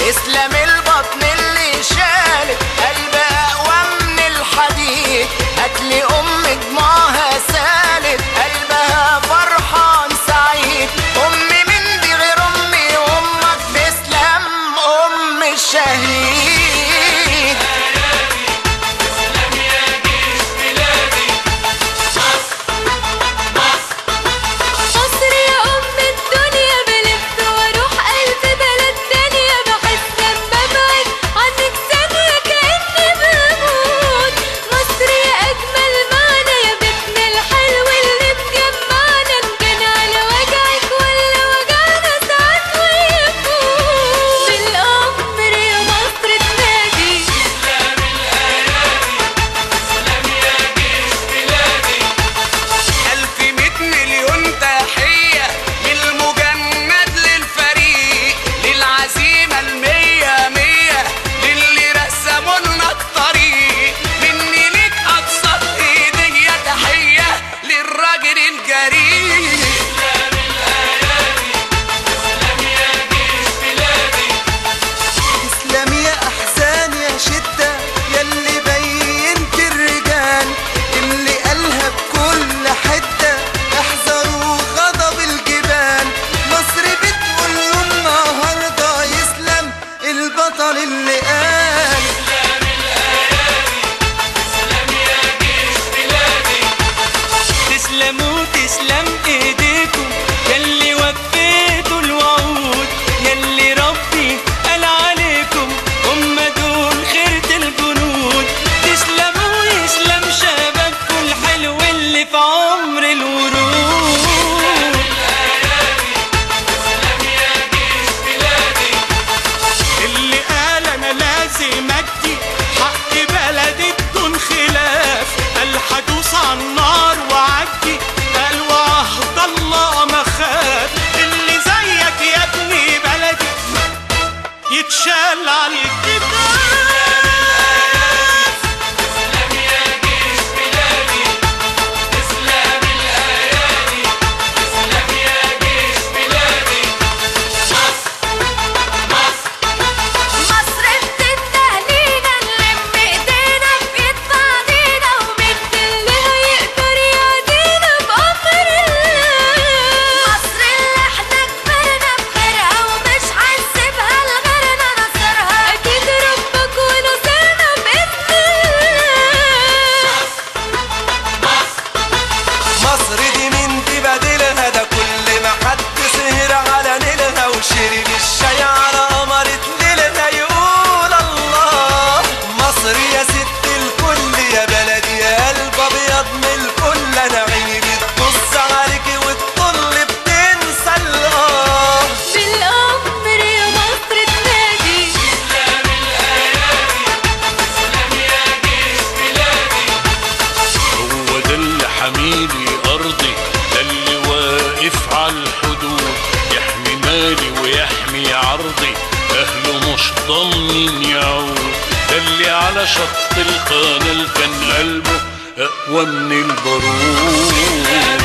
اسلام البطن اللي شالت قلب اقوى من الحديد، هاتلي دموعها سالت قلبها فرحان سعيد. امي من دي غير امي وامك تسلم ام الشهيد. تسلم ايديكم ياللي وفيتوا الوعود، ياللي ربي قال عليكم هم دول خيرة الجنود. تسلموا ويسلم شبابكم الحلو اللي في عمر الورود. اللي قال انا لازم ادي حق بلدي بدون خلاف، قال هدوس على النار وعدي، قال وعهد الله ما خاف. اللي زيك يا ابني بلدي يتشال على الكتاف. تسلم يا جيش بلادي، تسلم الايادي، تسلم يا جيش بلادي. مصر بتندهلينا نلم ايدينا في ايد بعضينا، ومين اللي هيقدر يعدينا بأمر الله. مصر اللي احنا كبرنا بخيرها ومش هنسيبها لغيرنا نصرها، اكيد ربك ونصرنا بإذن الله. مصر دي مين تبادلها، ده كل ما حد سهر على نيلها وشرب الشاي على قمرة ليلها يقول الله. مصر يا ست الكل يا بلدي يا قلب ابيض من الكل، انا عيني بتبص عليكي والطل بتنسى الله. بالأمر يا مصر تنادي، تسلم الايادي، تسلم يا جيش بلادي. هو ده اللي حميلي أرضي، ده اللي واقف على الحدود، يحمي مالي ويحمي عرضي، أهله مش ضامنين يعود. ده اللي على شط القناة كان قلبه أقوى من البارود.